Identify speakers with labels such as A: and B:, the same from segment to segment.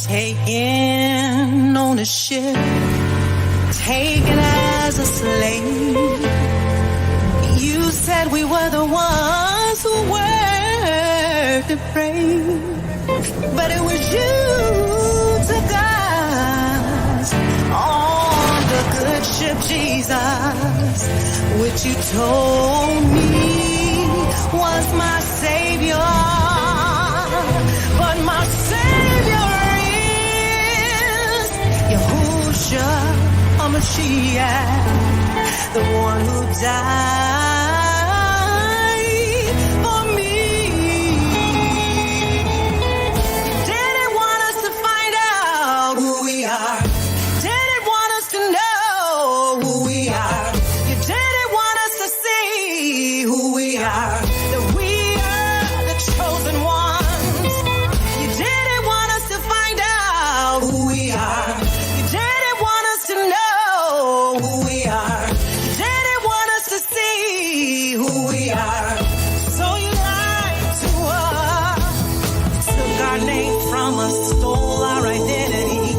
A: taken on a ship, taken as a slave. You said we were the ones who were to pray, but it was you took us on the good ship, Jesus, which you told me was my Savior. But my Savior is Yahushua HaMashiach, the one who died for me. You didn't want us to find out who we are. Didn't want us to know who we are. You didn't want us to see who we are. That we are the chosen ones. You didn't want us to find out who we are. You didn't want us to know who we are. You didn't want us to see who we are. So you lied to us. Took our name from us, stole our identity,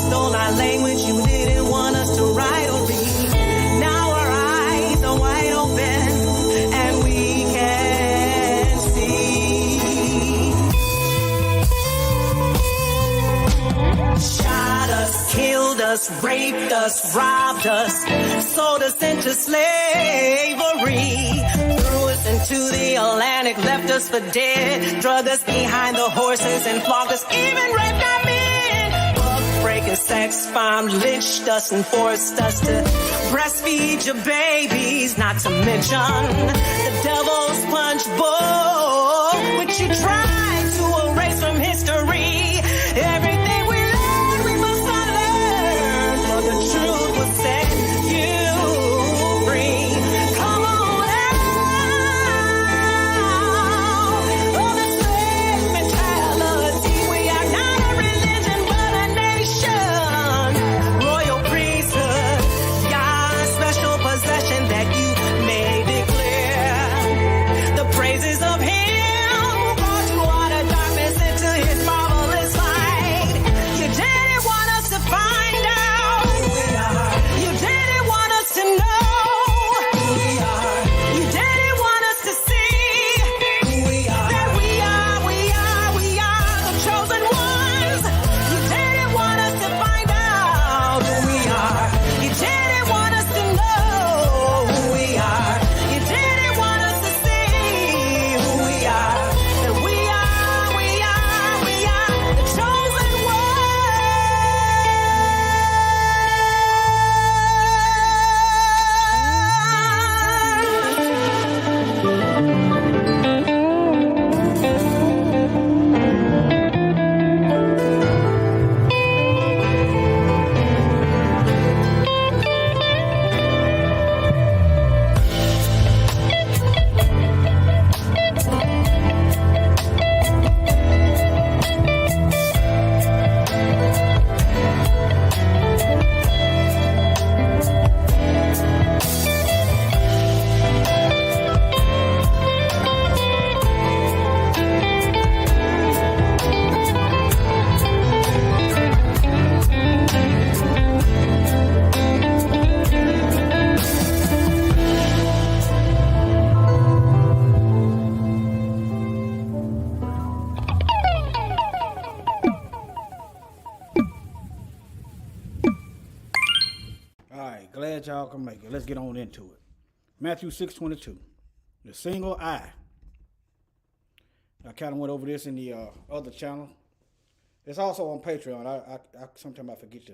A: stole our language. You didn't want us to write or read. Now our eyes are wide open and we can see. Shot us, killed us, raped us, robbed us, sold us into slavery, threw us into the Atlantic, left us for dead, drug us behind the horses and flogged us, even raped our men. Breaking sex bomb, lynched us and forced us to breastfeed your babies, not to mention the devil's punch bowl, which you tried to erase from history. Everything we learned, we must unlearn, for the truth will set you free. Come on out of the slave mentality. We are not a religion, but a nation. Royal priesthood, God's special possession that you may declare the praises of Him who brought you out of darkness into His marvelous light. You didn't want us to find out who we are. You didn't want us to know who we are. You didn't want us to see who we are. That we are the chosen ones. You didn't want us to find out who we are. You didn't want us to know who we are. You didn't want us to see who we are. That we are the chosen
B: All right, glad y'all can make it. Let's get on into it. Matthew 6:22, the single eye. I kind of went over this in the other channel. It's also on Patreon. I sometimes I forget to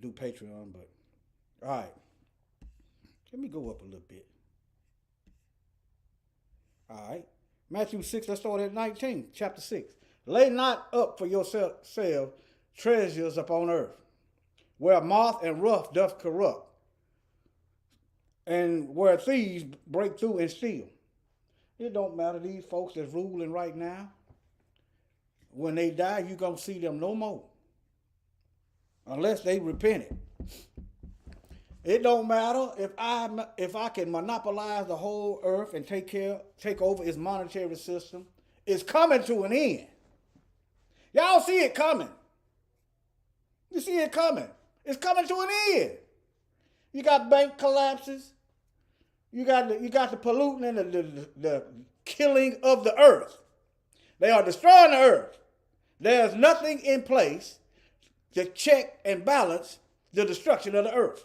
B: do Patreon, but all right. Let me go up a little bit. All right, Matthew 6. Let's start at 19, chapter 6. Lay not up for yourself treasures upon earth, where moth and rust doth corrupt, and where thieves break through and steal. It don't matter, these folks that's ruling right now, when they die, you gonna see them no more. Unless they repent it. It don't matter if I can monopolize the whole earth and take over its monetary system. It's coming to an end. Y'all see it coming. You see it coming. It's coming to an end. You got bank collapses. You got the polluting and the killing of the earth. They are destroying the earth. There's nothing in place to check and balance the destruction of the earth.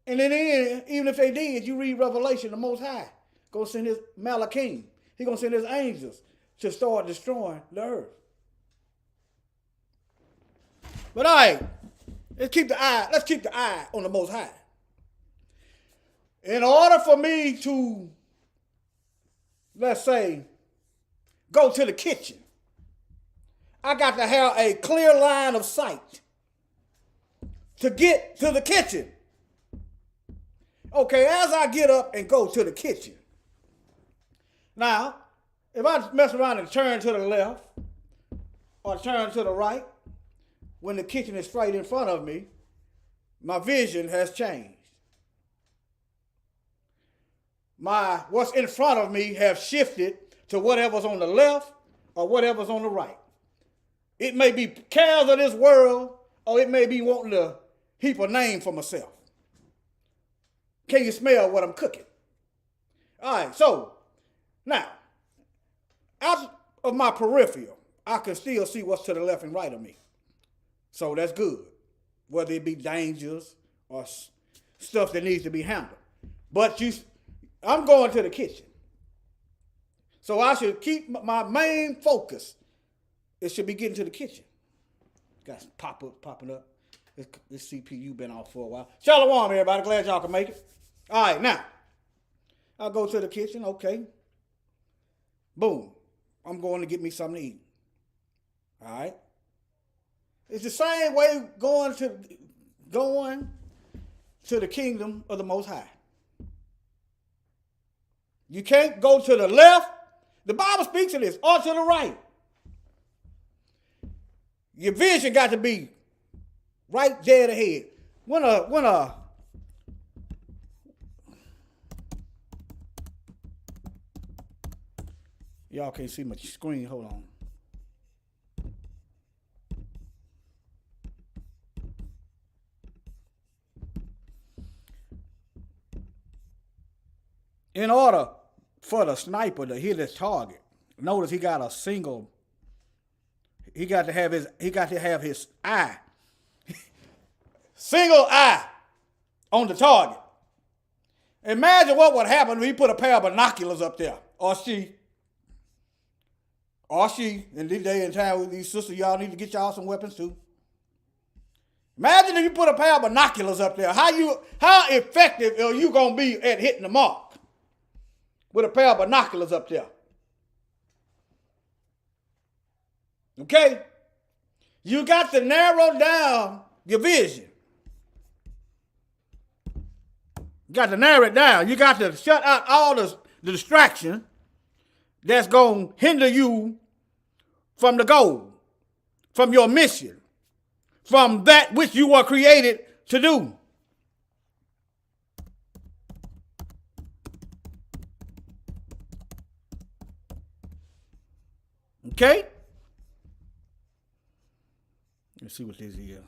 B: And then even if they did, you read Revelation, the Most High gonna send his Malachim. He's gonna send his angels to start destroying the earth. But all right, let's keep the eye on the Most High. In order for me to, let's say, go to the kitchen, I got to have a clear line of sight to get to the kitchen. Okay, as I get up and go to the kitchen. Now, if I mess around and turn to the left or turn to the right, when the kitchen is straight in front of me, my vision has changed. What's in front of me have shifted to whatever's on the left or whatever's on the right. It may be cares of this world, or it may be wanting to heap a name for myself. Can you smell what I'm cooking? All right, so now, out of my peripheral, I can still see what's to the left and right of me. So that's good, whether it be dangers or stuff that needs to be handled. But I'm going to the kitchen. So I should keep my main focus. It should be getting to the kitchen. Got popping up. This CPU been off for a while. Shalom, everybody. Glad y'all can make it. All right, now, I'll go to the kitchen. Okay. Boom. I'm going to get me something to eat. All right. It's the same way going to the kingdom of the Most High. You can't go to the left. The Bible speaks of this, or to the right. Your vision got to be right dead ahead. When y'all can't see my screen. Hold on. In order for the sniper to hit his target, notice he got to have his eye, single eye on the target. Imagine what would happen if he put a pair of binoculars up there, or she, in this day and time with these sisters, y'all need to get y'all some weapons too. Imagine if you put a pair of binoculars up there. How effective are you gonna be at hitting the mark with a pair of binoculars up there? Okay? You got to narrow down your vision. You got to narrow it down. You got to shut out all the distraction that's going to hinder you from the goal, from your mission, from that which you were created to do. Okay? Let's see what this is.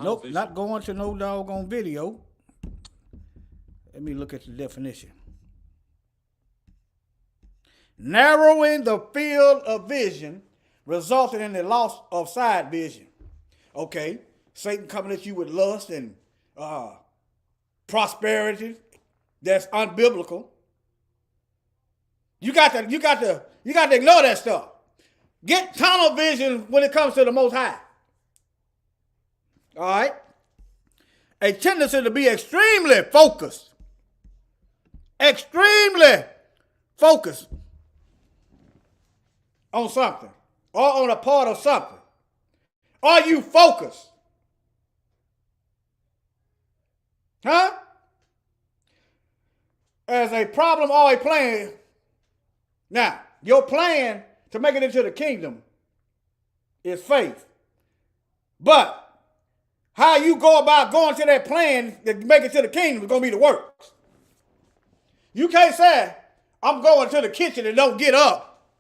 B: Nope, not going to no doggone video. Let me look at the definition. Narrowing the field of vision resulting in the loss of side vision. Okay, Satan coming at you with lust and prosperity that's unbiblical. You got to ignore that stuff. Get tunnel vision when it comes to the Most High. All right? A tendency to be extremely focused. Extremely focused on something or on a part of something. Are you focused? Huh? As a problem or a plan. Now, your plan to make it into the kingdom is faith. But how you go about going to that plan to make it to the kingdom is going to be the works. You can't say, I'm going to the kitchen and don't get up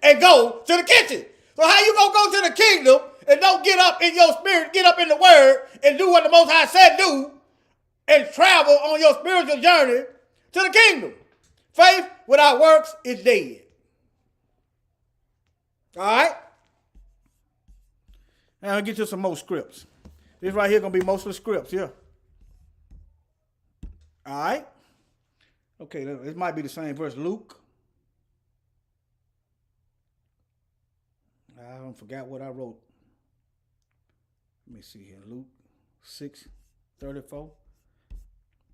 B: and go to the kitchen. So how you gonna go to the kingdom and don't get up in your spirit, get up in the word, and do what the Most High said do, and travel on your spiritual journey to the kingdom? Faith without works is dead. All right? Now I'll get you some more scripts. This right here gonna be most of the scripts here. All right? Okay, this might be the same verse. Luke. I don't forget what I wrote. Let me see here. Luke 6:34.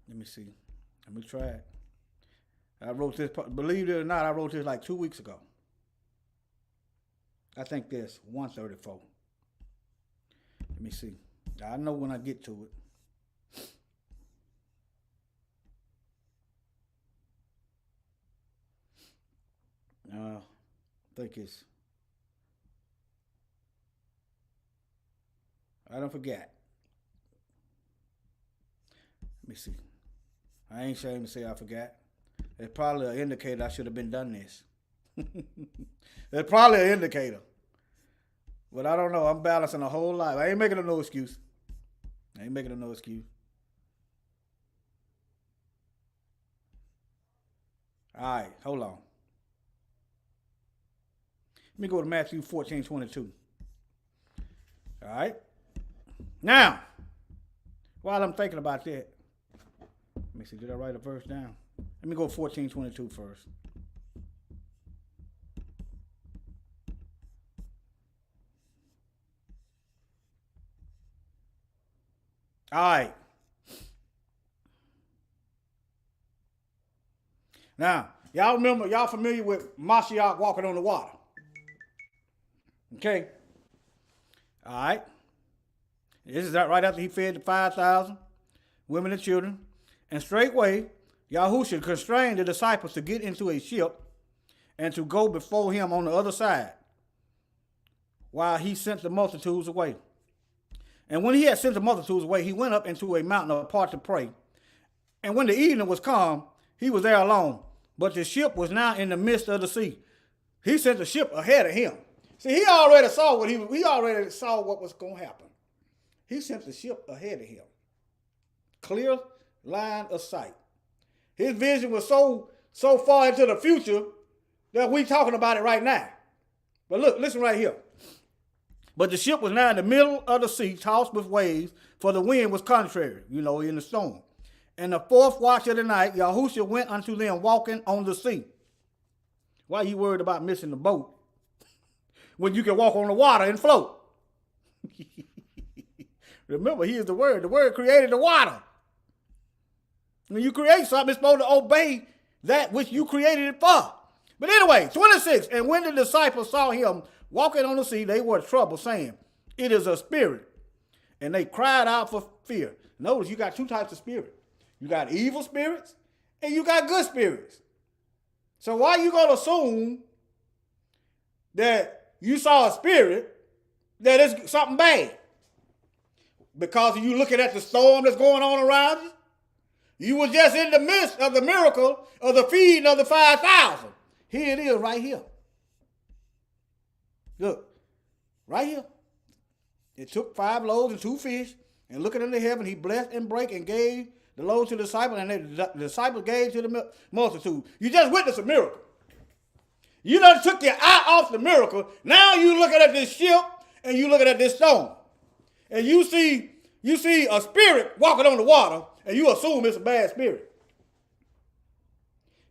B: Let me see. Let me try it. I wrote this, believe it or not, I wrote this like 2 weeks ago. I think there's 134. Let me see. I know when I get to it. I think it's, I don't forget. Let me see. I ain't ashamed to say I forgot. It's probably an indicator I should have been done this. It's probably an indicator. But I don't know. I'm balancing a whole life. I ain't making no excuse. I ain't making no excuse. All right, hold on. Let me go to Matthew 14:22. All right. Now, while I'm thinking about that, let me see, did I write a verse down? Let me go 14:22 first. All right. Now, y'all remember, y'all familiar with Mashiach walking on the water? Okay. All right. This is right after he fed the 5,000 women and children. And straightway, Yahushua constrained the disciples to get into a ship and to go before him on the other side while he sent the multitudes away. And when he had sent the multitudes away, he went up into a mountain apart to pray. And when the evening was come, he was there alone. But the ship was now in the midst of the sea. He sent the ship ahead of him. See, he already saw what was going to happen. He sent the ship ahead of him. Clear line of sight. His vision was so far into the future that we talking about it right now. But look, listen right here. But the ship was now in the middle of the sea, tossed with waves, for the wind was contrary, in the storm. And the fourth watch of the night, Yahushua went unto them walking on the sea. Why are you worried about missing the boat when you can walk on the water and float? Remember, he is the Word. The Word created the water. When you create something, it's supposed to obey that which you created it for. But anyway, 26, and when the disciples saw him walking on the sea, they were troubled, saying, it is a spirit. And they cried out for fear. Notice you got two types of spirit. You got evil spirits and you got good spirits. So why are you going to assume that you saw a spirit that is something bad? Because you looking at the storm that's going on around you? You were just in the midst of the miracle of the feeding of the 5,000. Here it is right here. Look, right here. It took 5 loaves and 2 fish, and looking into heaven, he blessed and brake and gave the loaves to the disciples, and the disciples gave to the multitude. You just witnessed a miracle. You done took your eye off the miracle. Now you looking at this ship, and you looking at this stone. And you see a spirit walking on the water, and you assume it's a bad spirit.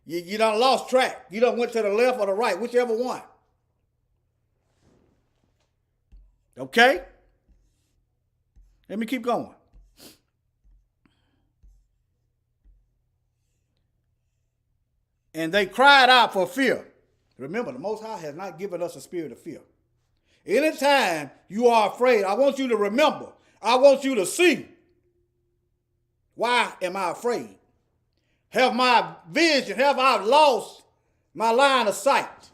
B: You done lost track. You done went to the left or the right, whichever one. Okay? Let me keep going. And they cried out for fear. Remember, the Most High has not given us a spirit of fear. Anytime you are afraid, I want you to remember. I want you to see. Why am I afraid? Have my vision, have I lost my line of sight?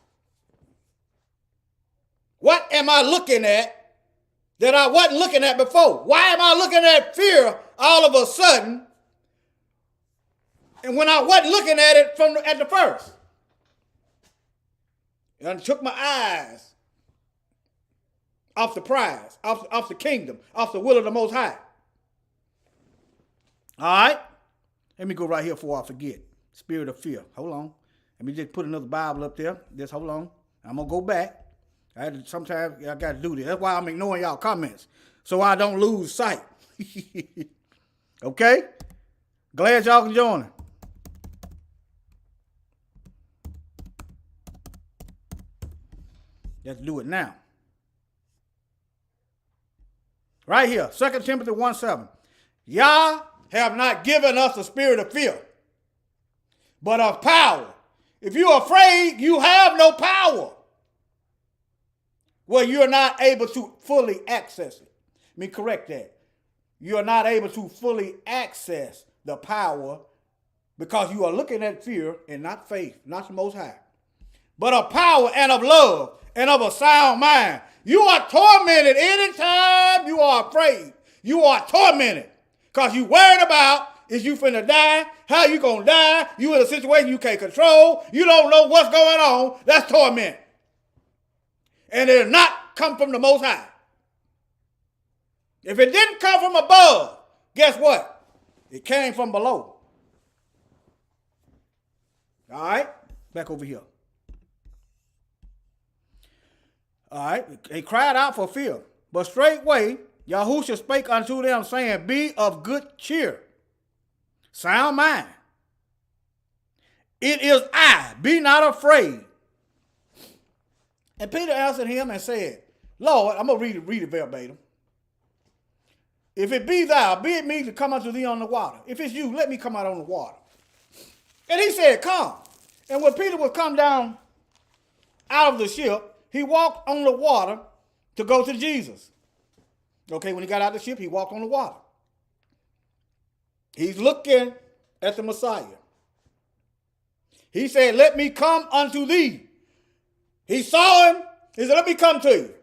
B: What am I looking at that I wasn't looking at before? Why am I looking at fear all of a sudden? And when I wasn't looking at it at the first. And took my eyes off the prize, off the kingdom, off the will of the Most High. All right? Let me go right here before I forget. Spirit of fear. Hold on. Let me just put another Bible up there. Just hold on. I'm going to go back. Sometimes I got to do this. That's why I'm ignoring y'all comments, so I don't lose sight. Okay? Glad y'all can join. Let's do it now. Right here, 2 Timothy 1:7. Yah have not given us a spirit of fear, but of power. If you're afraid, you have no power. Well, you're not able to fully access it. Let me correct that. You're not able to fully access the power because you are looking at fear and not faith, not the Most High, but of power and of love and of a sound mind. You are tormented anytime you are afraid. You are tormented because you worried about is you finna die, how you gonna die, you in a situation you can't control, you don't know what's going on. That's torment. And it did not come from the Most High. If it didn't come from above, guess what? It came from below. All right? Back over here. All right? They cried out for fear. But straightway, Yahushua spake unto them, saying, Be of good cheer. Sound mind. It is I. Be not afraid. And Peter answered him and said, Lord, I'm going to read it verbatim. If it be thou, bid me to come unto thee on the water. If it's you, let me come out on the water. And he said, Come. And when Peter was come down out of the ship, he walked on the water to go to Jesus. Okay, when he got out of the ship, he walked on the water. He's looking at the Messiah. He said, Let me come unto thee. He saw him. He said, Let me come to you.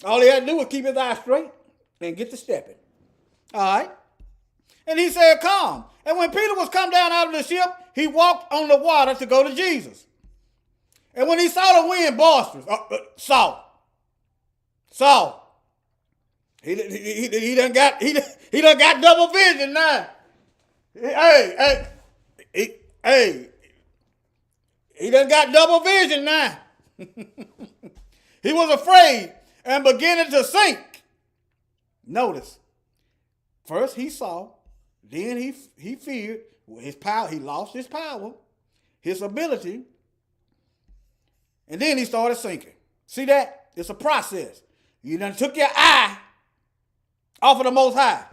B: All he had to do was keep his eyes straight and get to stepping. All right. And he said, Come. And when Peter was come down out of the ship, he walked on the water to go to Jesus. And when he saw the wind boisterous, Saul, he done got double vision now. He done got double vision now. He was afraid and beginning to sink. Notice, first he saw, then he feared his power. He lost his power, his ability, and then he started sinking. See that? It's a process. You done took your eye off of the Most High.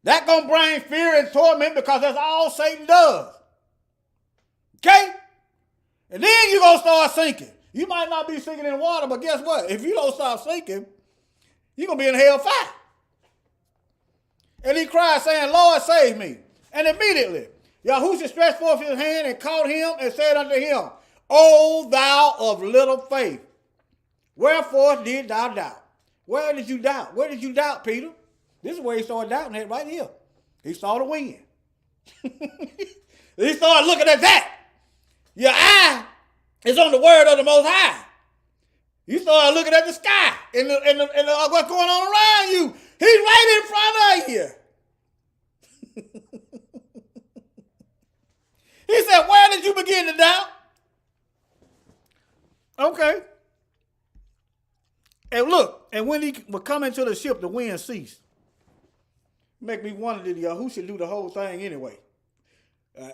B: That gonna bring fear and torment because that's all Satan does. Okay? And then you're gonna start sinking. You might not be sinking in water, but guess what? If you don't stop sinking, you're gonna be in hell fire. And he cried, saying, Lord, save me. And immediately, Yahushua stretched forth his hand and caught him and said unto him, O thou of little faith, wherefore did thou doubt? Where did you doubt? Where did you doubt, Peter? This is where he started doubting at right here. He saw the wind. He started looking at that. Your eye is on the word of the Most High. You started looking at the sky and what's going on around you. He's right in front of you. He said, where did you begin to doubt? Okay. And look, and when he was coming to the ship, the wind ceased. Make me wonder, did Yahushua do the whole thing anyway? All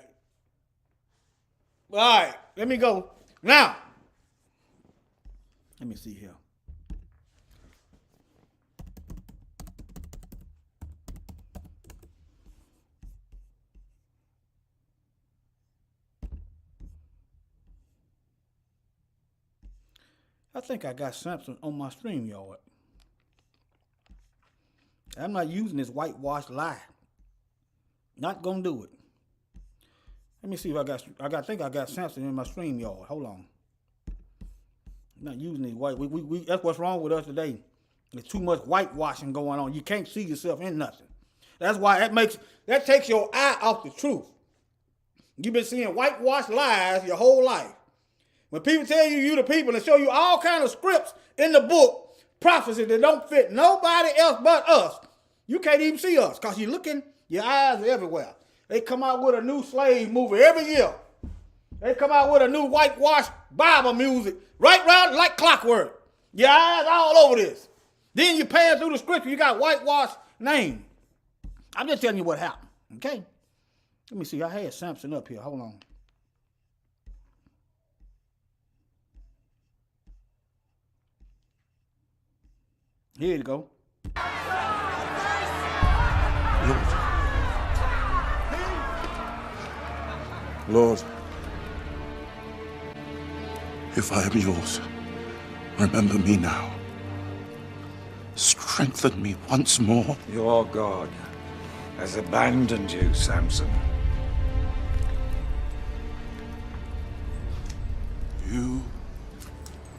B: right, let me go. Now, let me see here. I think I got Samson on my StreamYard. I'm not using this whitewashed lie. Not gonna do it. Let me see if I think I got Samson in my StreamYard. Hold on. I'm not using this white. That's what's wrong with us today. There's too much whitewashing going on. You can't see yourself in nothing. That's why that takes your eye off the truth. You've been seeing whitewashed lies your whole life. When people tell you the people and show you all kind of scripts in the book, prophecies that don't fit nobody else but us, you can't even see us because you're looking, your eyes are everywhere. They come out with a new slave movie every year. They come out with a new whitewashed Bible music right round like clockwork. Your eyes all over this. Then you pass through the scripture, you got whitewashed name. I'm just telling you what happened, okay? Let me see, I had Samson up here, hold on. Here you go.
C: Lord, if I am yours, remember me now. Strengthen me once more.
D: Your God has abandoned you, Samson.
C: You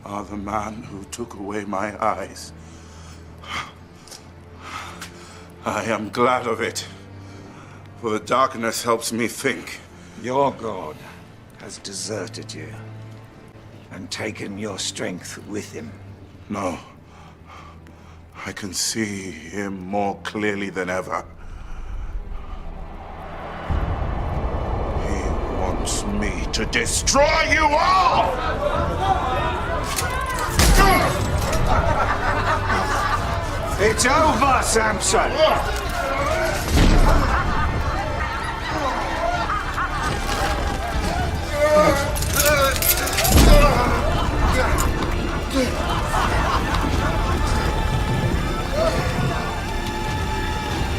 C: are the man who took away my eyes. I am glad of it, for the darkness helps me think.
D: Your God has deserted you and taken your strength with him.
C: No, I can see him more clearly than ever. He wants me to destroy you all!
D: It's over, Samson!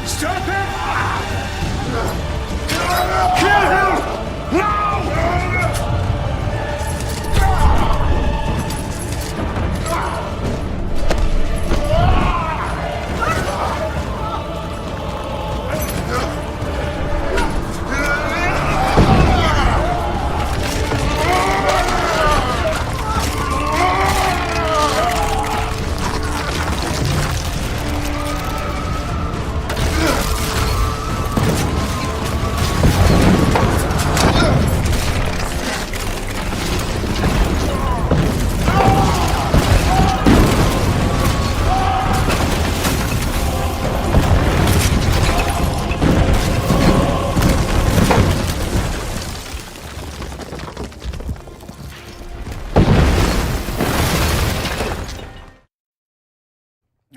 D: Stop him! Kill him! No!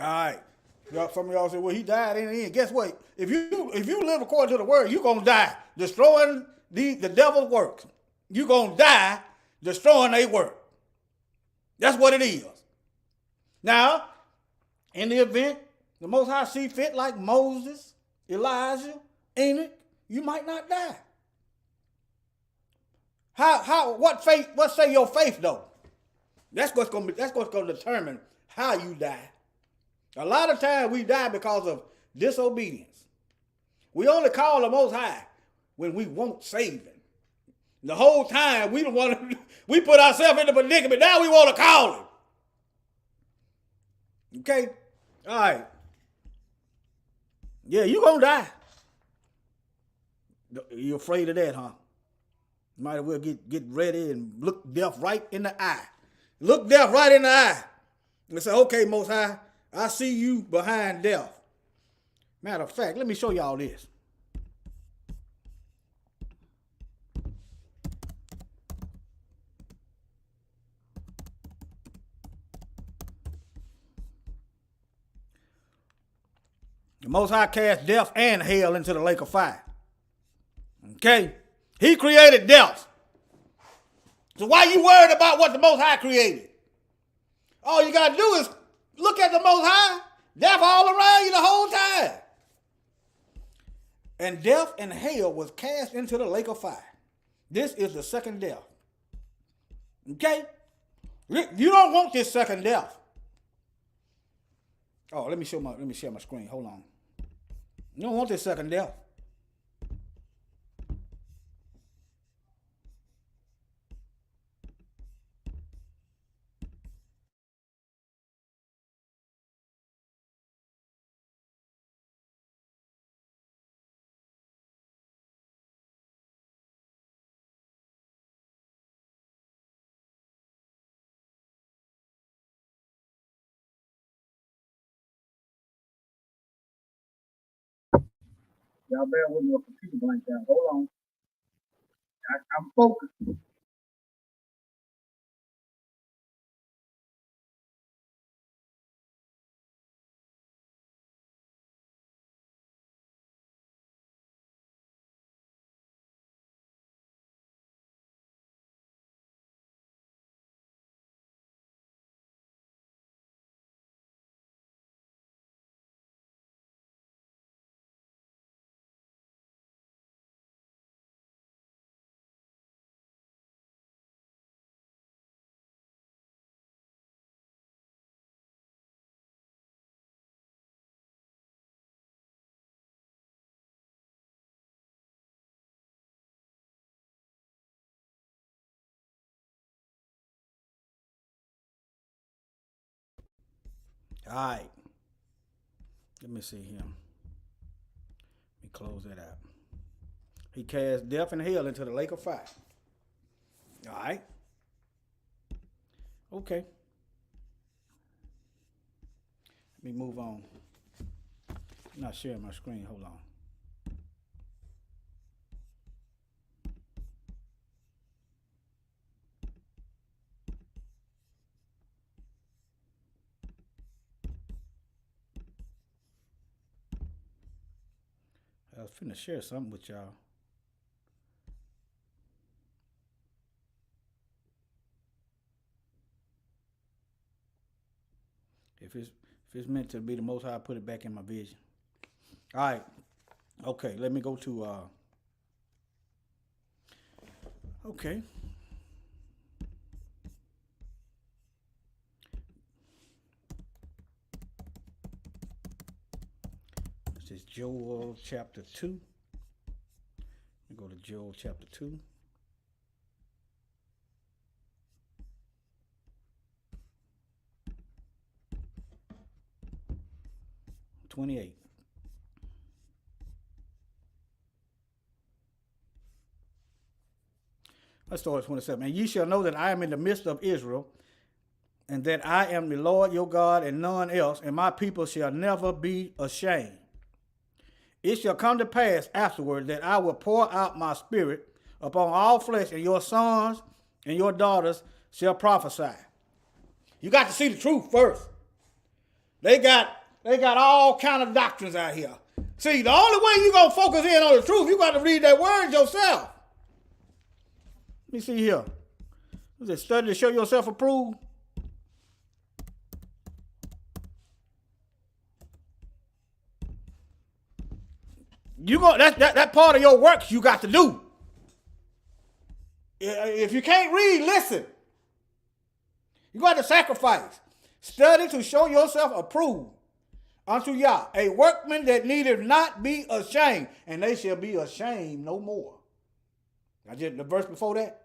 B: All right. Some of y'all say, well, he died in the end. Guess what? If you live according to the word, you're going to die destroying the devil's works. You're going to die destroying their work. That's what it is. Now, in the event the Most High see fit, like Moses, Elijah, Enoch, you might not die. What say your faith though? That's what's going to determine how you die. A lot of times we die because of disobedience. We only call the Most High when we want saving. The whole time we put ourselves in the predicament. Now we want to call him. Okay? All right. Yeah, you're going to die. You're afraid of that, huh? Might as well get ready and look death right in the eye. Look death right in the eye. And say, okay, Most High, I see you behind death. Matter of fact, let me show y'all this. The Most High cast death and hell into the lake of fire. Okay? He created death. So why you worried about what the Most High created? All you got to do is look at the Most High. Death all around you the whole time. And death and hell was cast into the lake of fire. This is the second death. Okay? You don't want this second death. Oh, let me share my screen. Hold on. You don't want this second death. Y'all bear with me, a computer blanked out. Hold on. I'm focused. All right. Let me see here. Let me close that out. He cast death and hell into the lake of fire. All right. Okay. Let me move on. I'm not sharing my screen. Hold on. I was finna share something with y'all. If it's meant to be the Most High, put it back in my vision. All right. Okay, let me go to okay. This is Joel chapter 2. Let me go to Joel chapter 2. (28). Let's start at 27. And ye shall know that I am in the midst of Israel, and that I am the Lord your God and none else, and my people shall never be ashamed. It shall come to pass afterward that I will pour out my spirit upon all flesh, and your sons and your daughters shall prophesy. You got to see the truth first. They got all kind of doctrines out here. See, the only way you're going to focus in on the truth, you got to read that word yourself. Let me see here. Was it study to show yourself approved? You go that part of your work you got to do. If you can't read, listen. You got to sacrifice. Study to show yourself approved unto Yah, a workman that needeth not be ashamed, and they shall be ashamed no more. I just the verse before that.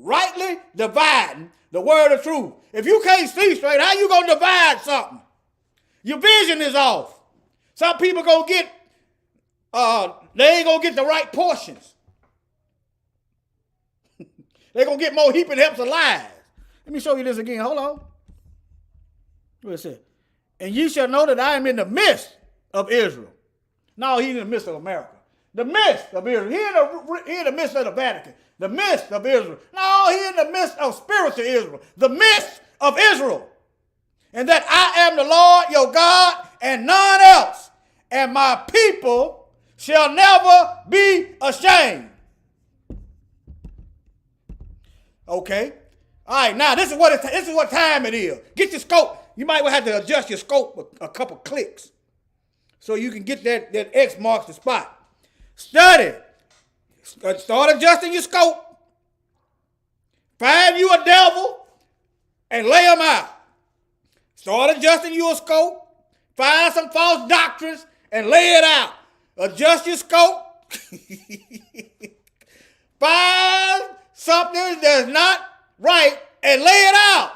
B: Rightly dividing the word of truth. If you can't see straight, how you gonna divide something? Your vision is off. Some people gonna get they ain't gonna get the right portions. They're gonna get more heaping helps of lies. Let me show you this again. Hold on. What it say? And ye shall know that I am in the midst of Israel. No, he's in the midst of America. The midst of Israel. He in the midst of the Vatican. The midst of Israel. No, he in the midst of spiritual Israel. The midst of Israel. And that I am the Lord your God and none else. And my people shall never be ashamed. Okay. All right, now this is what time it is. Get your scope. You might have to adjust your scope a couple clicks so you can get that X marks the spot. Study. Start adjusting your scope. Find you a devil and lay them out. Start adjusting your scope. Find some false doctrines and lay it out. Adjust your scope. Find something that's not right and lay it out.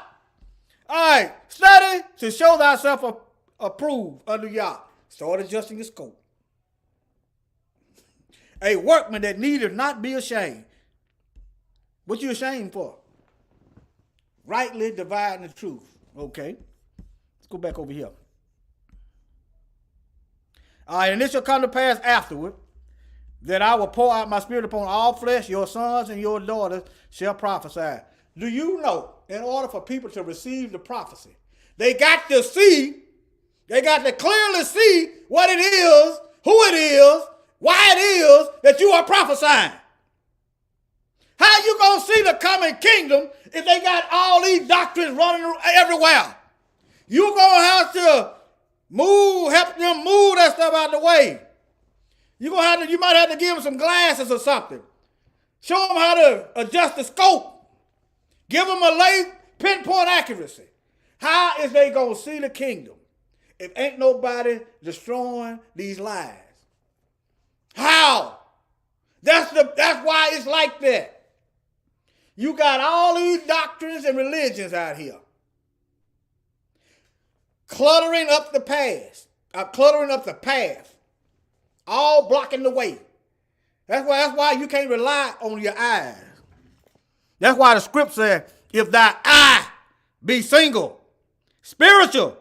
B: All right. Study to show thyself approved unto Yah. Start adjusting your scope. A workman that needeth not be ashamed. What you ashamed for? Rightly dividing the truth. Okay. Let's go back over here. All right, and it shall come to pass afterward that I will pour out my spirit upon all flesh. Your sons and your daughters shall prophesy. Do you know, in order for people to receive the prophecy, they got to clearly see what it is, who it is, why it is that you are prophesying. How you going to see the coming kingdom if they got all these doctrines running everywhere? You're going to have to help them move that stuff out the way. You might have to give them some glasses or something. Show them how to adjust the scope. Give them a late pinpoint accuracy. How is they going to see the kingdom if ain't nobody destroying these lies? How? That's why it's like that. You got all these doctrines and religions out here cluttering up the path, all blocking the way. That's why you can't rely on your eyes. That's why the script said, if thy eye be single, spiritual.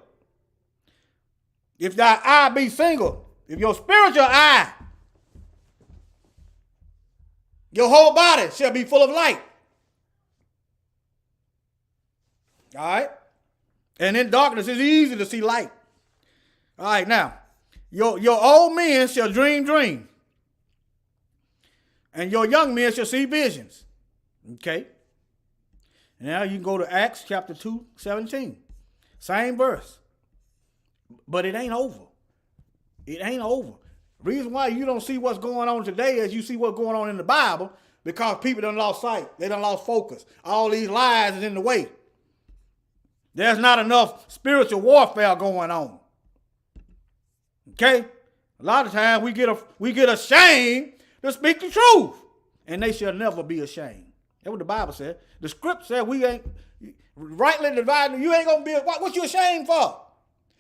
B: If thy eye be single, if your spiritual eye, your whole body shall be full of light. All right? And in darkness, it's easy to see light. All right, now, your old men shall dream dreams, and your young men shall see visions. Okay? Now you can go to Acts chapter 2:17. Same verse. But it ain't over. It ain't over. Reason why you don't see what's going on today is you see what's going on in the Bible because people done lost sight. They done lost focus. All these lies is in the way. There's not enough spiritual warfare going on. Okay? A lot of times we get ashamed to speak the truth. And they shall never be ashamed. That's what the Bible said. The script said we ain't rightly divided. You ain't gonna be what you ashamed for?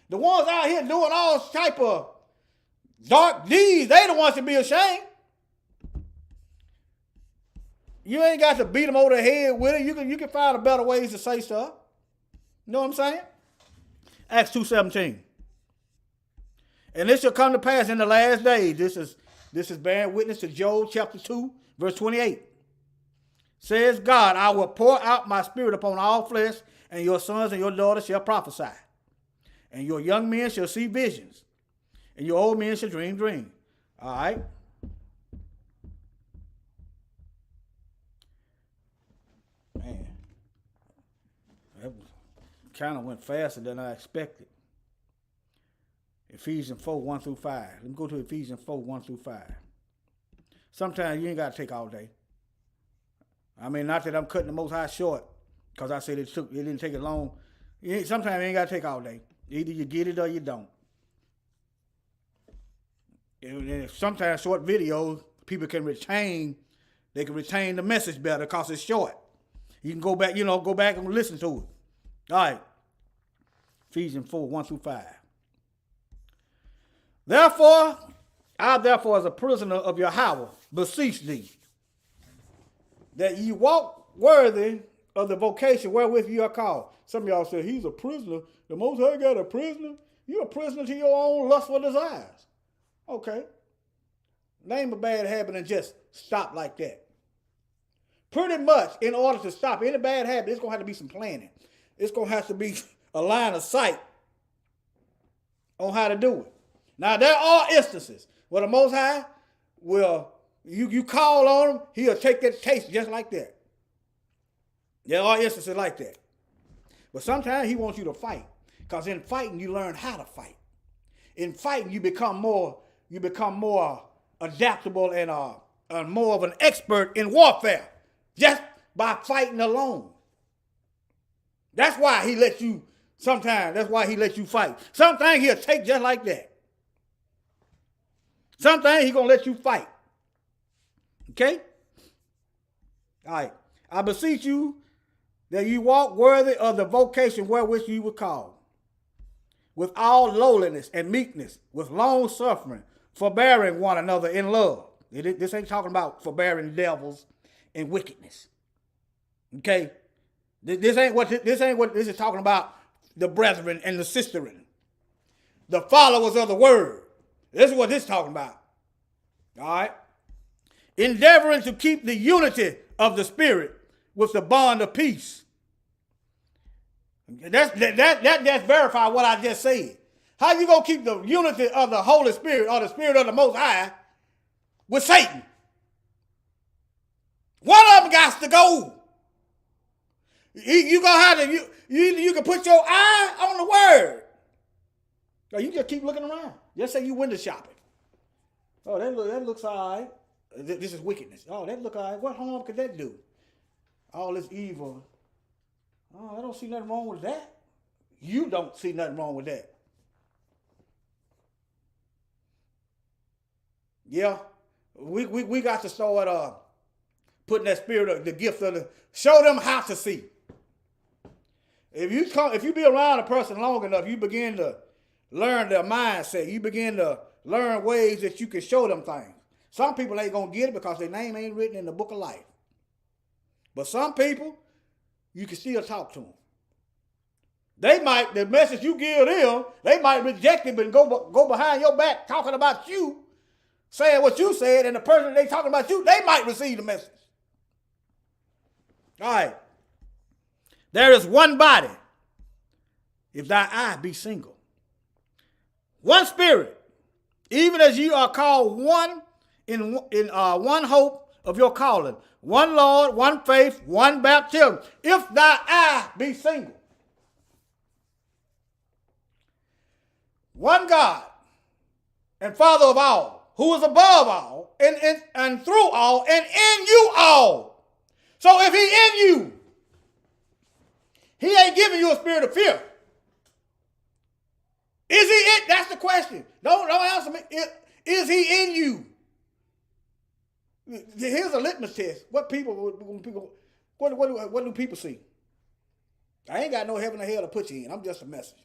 B: The ones out here doing all type of dark deeds, they the ones to be ashamed. You ain't got to beat them over the head with it. You can find a better ways to say stuff. You know what I'm saying? Acts 2:17. And this shall come to pass in the last days. This is bearing witness to Joel chapter 2, verse 28. Says God, I will pour out my spirit upon all flesh, and your sons and your daughters shall prophesy. And your young men shall see visions, and your old men shall dream dreams. All right? Man, that kind of went faster than I expected. Ephesians 4:1-5. Let me go to Ephesians 4:1-5. Sometimes you ain't got to take all day. I mean, not that I'm cutting the Most High short, because I said it didn't take it long. Sometimes you ain't got to take all day. Either you get it or you don't. And sometimes short videos, people can retain the message better because it's short. You can go back and listen to it. All right. Ephesians 4:1-5. Therefore, I as a prisoner of Yahweh, beseech thee, that ye walk worthy of the vocation wherewith you are called. Some of y'all say, he's a prisoner. The Most High got a prisoner. You're a prisoner to your own lustful desires. Okay. Name a bad habit and just stop like that. Pretty much, in order to stop any bad habit, it's going to have to be some planning. It's going to have to be a line of sight on how to do it. Now, there are instances where the Most High will, you call on him, he'll take that case just like that. There are instances like that. But sometimes he wants you to fight. Because in fighting, you learn how to fight. In fighting, you become more adaptable and more of an expert in warfare. Just by fighting alone. That's why he lets you fight. Sometimes he'll take just like that. Sometimes he's going to let you fight. Okay? All right. I beseech you that you walk worthy of the vocation wherewith you were called, with all lowliness and meekness, with long suffering, forbearing one another in love. This ain't talking about forbearing devils and wickedness. Okay? This ain't what this is talking about, the brethren and the sisterin, the followers of the word. This is what this is talking about. All right? Endeavoring to keep the unity of the Spirit with the bond of peace. That's verify what I just said. How you gonna keep the unity of the Holy Spirit or the Spirit of the Most High with Satan? One of them got to go. You gonna have to you can put your eye on the word. Or you just keep looking around. Just say you window shopping. Oh, that looks all right. This is wickedness. Oh, that look all right. What harm could that do? All this evil. Oh, I don't see nothing wrong with that. You don't see nothing wrong with that. Yeah, we got to start putting that spirit of the gift of show them how to see. If you be around a person long enough, you begin to learn their mindset. You begin to learn ways that you can show them things. Some people ain't gonna get it because their name ain't written in the book of life. But some people, you can still talk to them. The message you give them, they might reject it and go behind your back talking about you, saying what you said, and the person they talking about you, they might receive the message. All right. There is one body, if thy eye be single. One spirit, even as you are called one in one hope of your calling. One Lord, one faith, one baptism. If thy eye be single. One God and Father of all, who is above all and through all and in you all. So if he in you, he ain't giving you a spirit of fear. Is he it? That's the question. Don't answer me. Is he in you? Here's a litmus test. What do people see? I ain't got no heaven or hell to put you in. I'm just a messenger.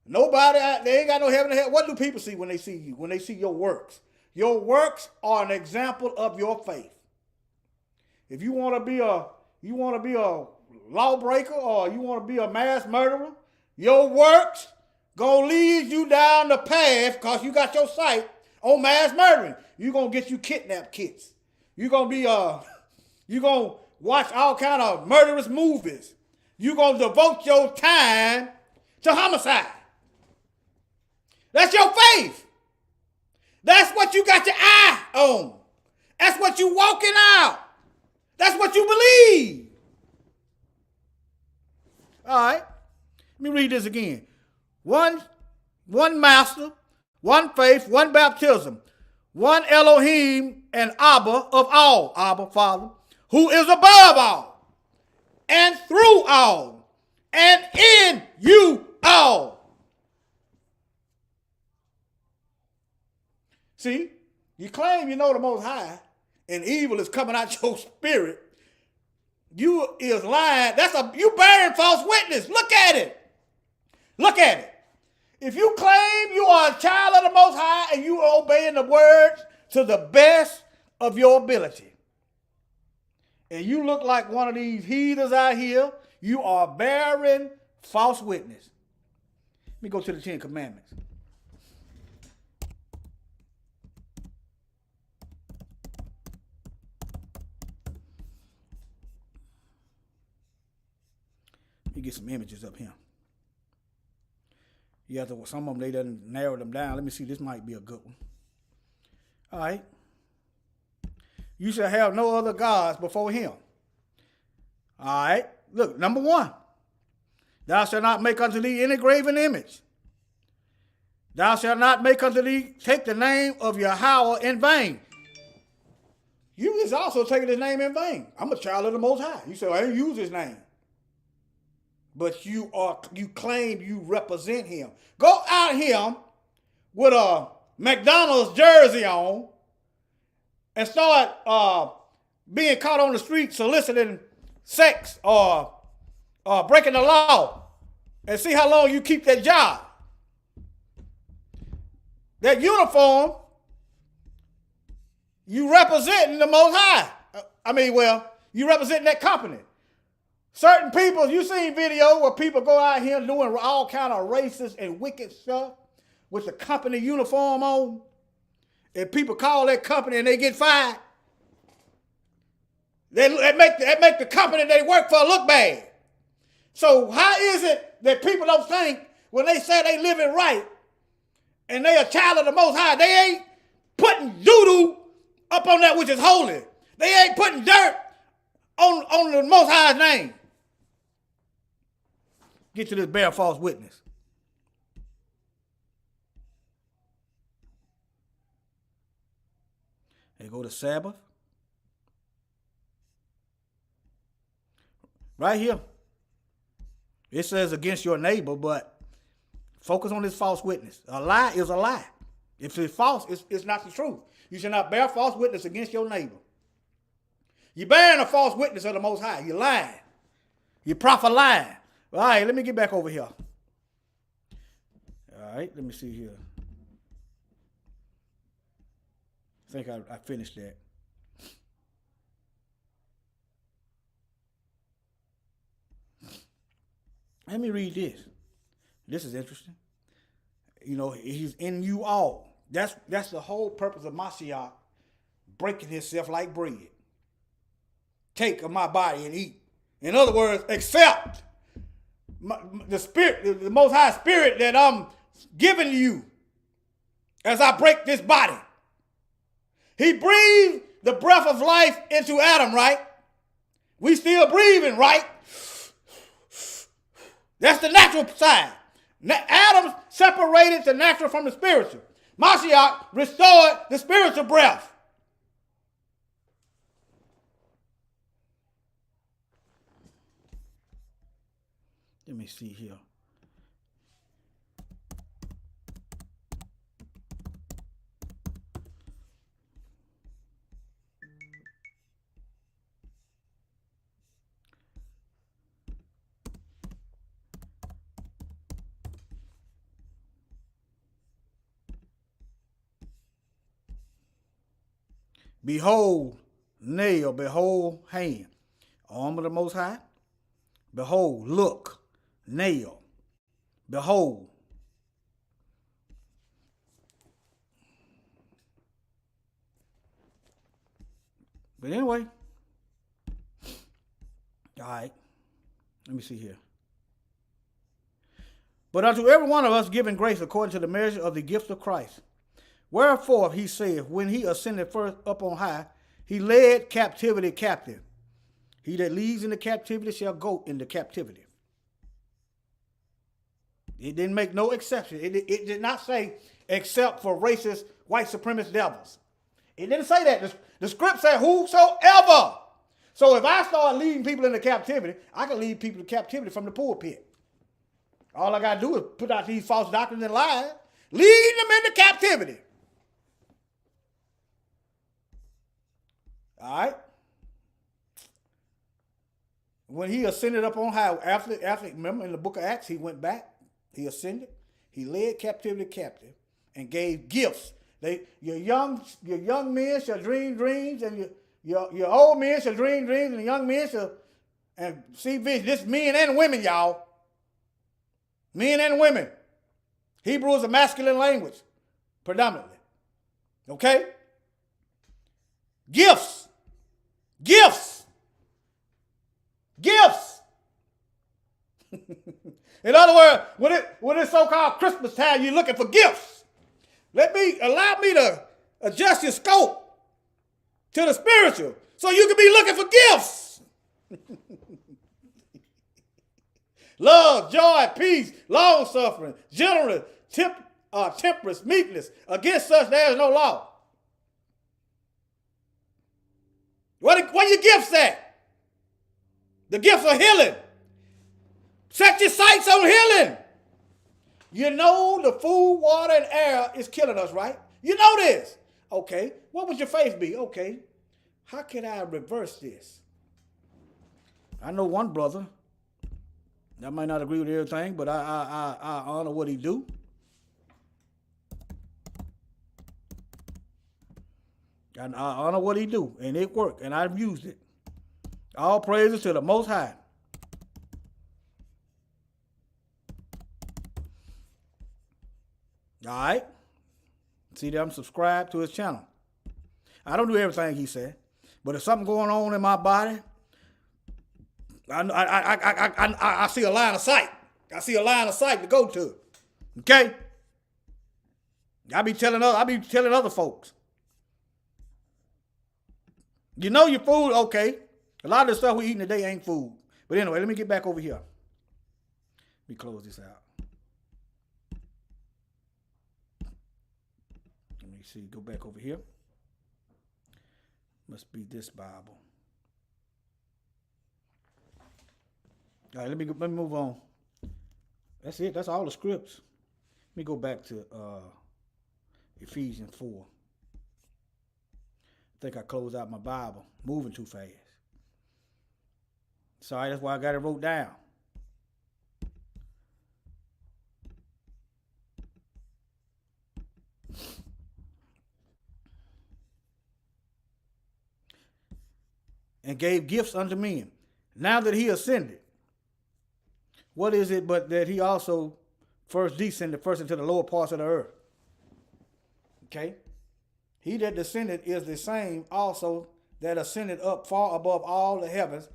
B: Nobody, they ain't got no heaven or hell. What do people see when they see you? When they see your works? Your works are an example of your faith. If you want to be a lawbreaker or you want to be a mass murderer, your works gonna lead you down the path because you got your sight on mass murdering. You're gonna get you kidnap kits. You're gonna watch all kind of murderous movies. You're gonna devote your time to homicide. That's your faith. That's what you got your eye on. That's what you walking out. That's what you believe. All right. Let me read this again. One master, one faith, one baptism, one Elohim and Abba of all, Abba, Father, who is above all, and through all, and in you all. See, you claim you know the Most High, and evil is coming out your spirit. You is lying. You bearing false witness. Look at it. Look at it. If you claim you are a child of the Most High and you are obeying the words to the best of your ability, and you look like one of these heathens out here, you are bearing false witness. Let me go to the 10 Commandments. Let me get some images up here. You have to, some of them, they done narrow them down. Let me see, this might be a good one. All right. You shall have no other gods before him. All right. Look, number 1. Thou shalt not make unto thee any graven image. Thou shalt not make unto thee, take the name of Yahweh in vain. You is also taking his name in vain. I'm a child of the Most High. You say, I didn't use his name. But you claim you represent him. Go out here with a McDonald's jersey on and start being caught on the street soliciting sex or breaking the law and see how long you keep that job. That uniform, you representing the Most High. You representing that company. Certain people, you seen video where people go out here doing all kind of racist and wicked stuff, with the company uniform on, and people call that company and they get fired, that make the company they work for look bad. So how is it that people don't think when they say they living right and they a child of the Most High, they ain't putting doo-doo up on that which is holy. They ain't putting dirt on the Most High's name. Get to this bear false witness. They go to Sabbath. Right here. It says against your neighbor, but focus on this false witness. A lie is a lie. If it's false, it's not the truth. You should not bear false witness against your neighbor. You're bearing a false witness of the Most High. You're lying. You're prophet lying. All right, let me get back over here. All right, let me see here. I think I finished that. Let me read this. This is interesting. You know, he's in you all. That's the whole purpose of Mashiach breaking himself like bread. Take of my body and eat. In other words, accept the spirit, the Most High Spirit that I'm giving to you as I break this body. He breathed the breath of life into Adam, right? We still breathing, right? That's the natural side. Adam separated the natural from the spiritual. Mashiach restored the spiritual breath. Let me see here. Behold, nail, behold, hand. Arm of the Most High. Behold, look, nail. Behold. But anyway, all right, let me see here. But unto every one of us given grace according to the measure of the gift of Christ. Wherefore he saith, when he ascended first up on high, he led captivity captive. He that leads into captivity shall go into captivity. It didn't make no exception. It did not say except for racist, white supremacist devils. It didn't say that. The script said whosoever. So if I start leading people into captivity, I can lead people to captivity from the pulpit. All I got to do is put out these false doctrines and lies, lead them into captivity. All right? When he ascended up on high, after remember in the book of Acts, he went back, he ascended, he led captivity captive, and gave gifts. Your young men shall dream dreams, and your old men shall dream dreams, and the young men shall and see visions. This men and women, y'all. Men and women. Hebrew is a masculine language, predominantly. Okay? Gifts. Gifts. Gifts. In other words, when it's so-called Christmas time, you're looking for gifts. Allow me to adjust your scope to the spiritual so you can be looking for gifts. Love, joy, peace, long-suffering, gentleness, temperance, meekness. Against such there is no law. Where your gifts at? The gifts of healing. Set your sights on healing. You know the food, water, and air is killing us, right? You know this. Okay, what would your faith be? Okay, how can I reverse this? I know one brother. I might not agree with everything, but I honor what he do. And I honor what he do, and it worked, and I've used it. All praises to the Most High. All right? See that I'm subscribed to his channel. I don't do everything he said, but if something going on in my body, I see a line of sight. I see a line of sight to go to. Okay? I be telling other folks. You know your food, okay. A lot of the stuff we eating today ain't food. But anyway, let me get back over here. Let me close this out. Let me see, go back over here. Must be this Bible. All right, let me move on. That's it. That's all the scripts. Let me go back to Ephesians 4. I think I closed out my Bible. Moving too fast. Sorry, that's why I got it wrote down. And gave gifts unto men. Now that he ascended, what is it but that he also first descended first into the lower parts of the earth? Okay? He that descended is the same also that ascended up far above all the heavens,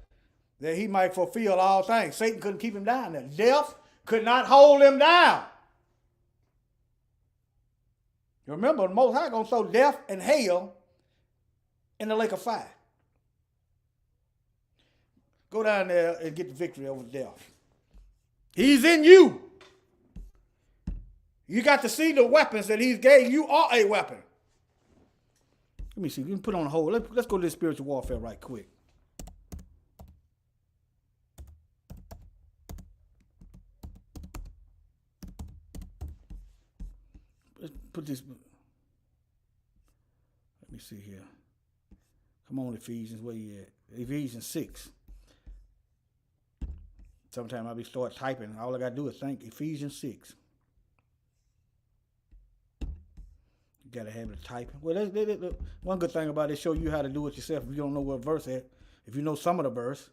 B: that he might fulfill all things. Satan couldn't keep him down there. Death could not hold him down. You remember, the Most High going to throw death and hell in the lake of fire. Go down there and get the victory over death. He's in you. You got to see the weapons that he's gave. You are a weapon. Let me see. We can put on hold. Let's go to this spiritual warfare right quick. Let's put this. Let me see here. Come on, Ephesians. Where you at? Ephesians 6. Sometimes I'll be start typing. All I got to do is think Ephesians 6. You got to have it typing. Well, one good thing about it, show you how to do it yourself if you don't know what verse at. If you know some of the verse.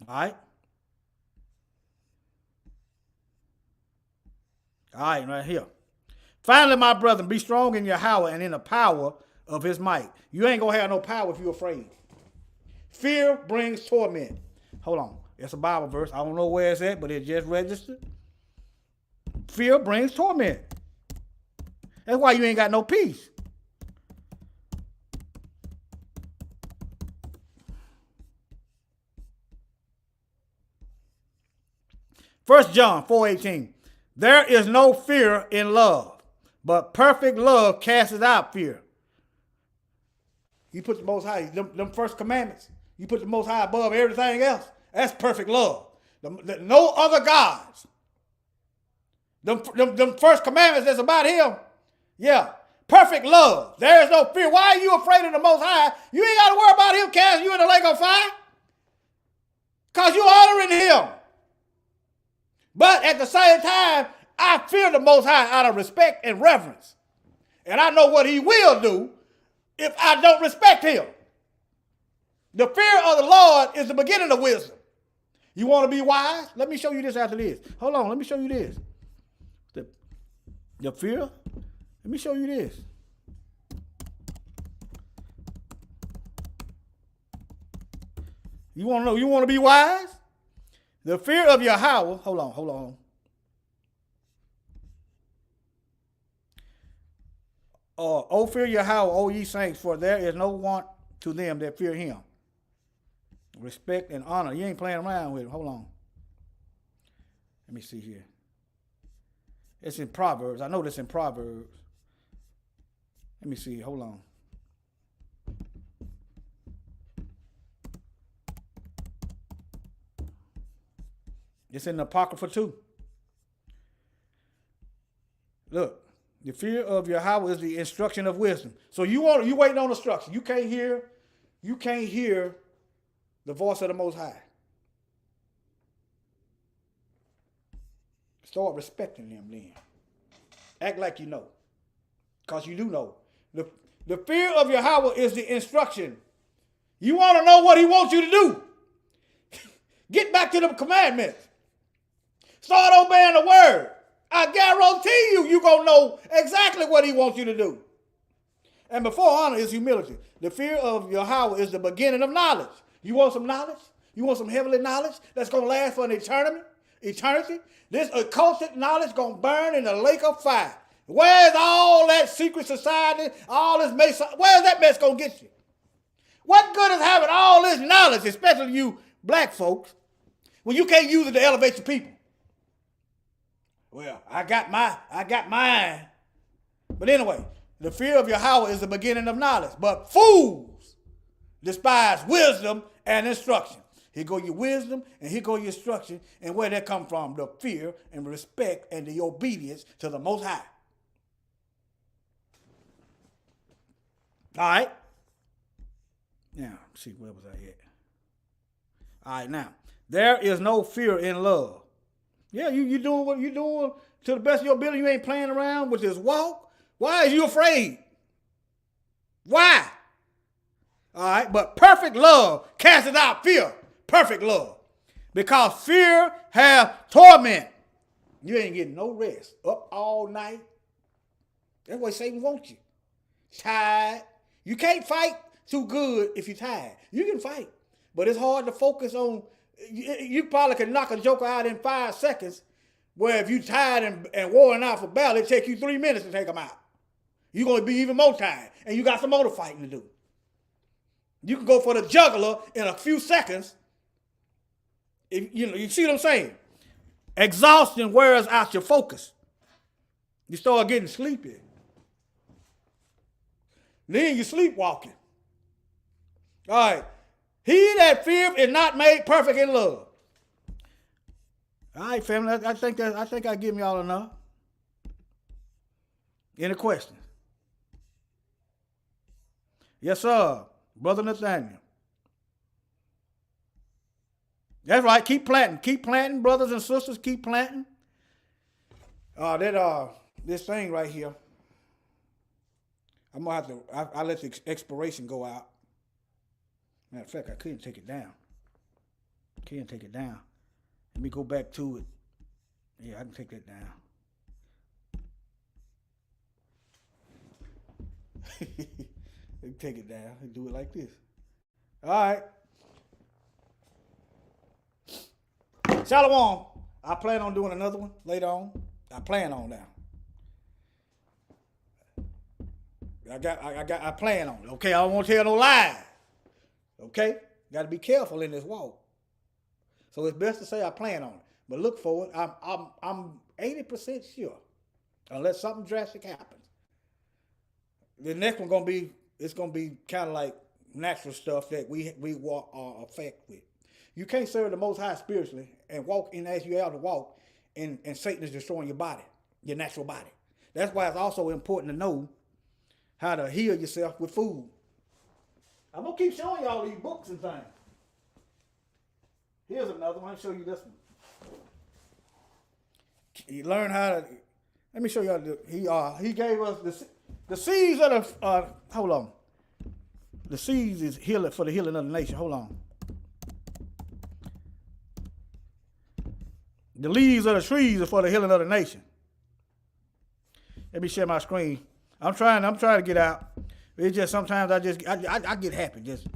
B: All right? All right, right here. Finally, my brethren, be strong in Yahweh and in the power of his might. You ain't going to have no power if you're afraid. Fear brings torment. Hold on. It's a Bible verse. I don't know where it's at, but it just registered. Fear brings torment. That's why you ain't got no peace. First John 4:18. There is no fear in love, but perfect love casts out fear. You put the Most High, them first commandments, you put the Most High above everything else. That's perfect love. No other gods. Them first commandments that's about him. Yeah. Perfect love. There is no fear. Why are you afraid of the Most High? You ain't got to worry about him casting you in the lake of fire. Because you're honoring him. But at the same time, I fear the Most High out of respect and reverence. And I know what he will do if I don't respect him. The fear of the Lord is the beginning of wisdom. You want to be wise? Let me show you this after this. Hold on, let me show you this. The fear? Let me show you this. You want to know? You want to be wise? The fear of Yahweh. Hold on. O fear Yahweh, O ye saints, for there is no want to them that fear him. Respect and honor. You ain't playing around with it. Hold on. Let me see here. It's in Proverbs. I know this in Proverbs. Let me see. Hold on. It's in the Apocrypha too. Look, the fear of Yahweh is the instruction of wisdom. So you waiting on instruction. You can't hear the voice of the Most High. Start respecting them then. Act like you know. Because you do know. The fear of Yahweh is the instruction. You want to know what he wants you to do. Get back to the commandments. Start obeying the word. I guarantee you're going to know exactly what he wants you to do. And before honor is humility. The fear of Yahweh is the beginning of knowledge. You want some knowledge? You want some heavenly knowledge that's going to last for an eternity? This occultic knowledge going to burn in the lake of fire. Where's all that secret society, all this mess, where's that mess going to get you? What good is having all this knowledge, especially you black folks, when you can't use it to elevate the people? Well, I got mine. But anyway, the fear of Yahweh is the beginning of knowledge. But fools despise wisdom and instruction. Here go your wisdom and here go your instruction. And where that come from? The fear and respect and the obedience to the Most High. All right. Now, let's see, where was I at? All right, now, there is no fear in love. Yeah, you doing what you doing to the best of your ability. You ain't playing around with this walk. Why are you afraid? Why? All right, but perfect love casts out fear. Perfect love. Because fear has torment. You ain't getting no rest. Up all night. That's why Satan wants you. Tired. You can't fight too good if you're tired. You can fight, but it's hard to focus on. You probably can knock a joker out in 5 seconds, where if you're tired and worn out for battle, it take you 3 minutes to take them out. You're going to be even more tired, and you got some more fighting to do. You can go for the juggler in a few seconds. You see what I'm saying? Exhaustion wears out your focus. You start getting sleepy. Then you're sleepwalking. All right. He that feareth is not made perfect in love. All right, family. I think I give y'all enough. Any questions? Yes, sir. Brother Nathaniel. That's right. Keep planting. Keep planting, brothers and sisters. Keep planting. This thing right here. I'm gonna have to. I let the expiration go out. Matter of fact, I couldn't take it down. Can't take it down. Let me go back to it. Yeah, I can take that down. Let me take it down and do it like this. All right. Shalom. I plan on doing another one later on. I plan on now. I plan on it. Okay, I don't want to tell no lies. Okay? Got to be careful in this walk. So it's best to say I plan on it. But look for it. I'm 80% sure. Unless something drastic happens. The next one it's gonna be kind of like natural stuff that we walk affect with. You can't serve the Most High spiritually and walk in as you have to walk, and Satan is destroying your body, your natural body. That's why it's also important to know how to heal yourself with food. I'm going to keep showing you all these books and things. Here's another one. I'll show you this one. You learn how to, let me show you. He gave us the seeds of the, hold on. The seeds is healing for the healing of the nation. Hold on. The leaves of the trees are for the healing of the nation. Let me share my screen. I'm trying to get out. It's just sometimes I get happy. Just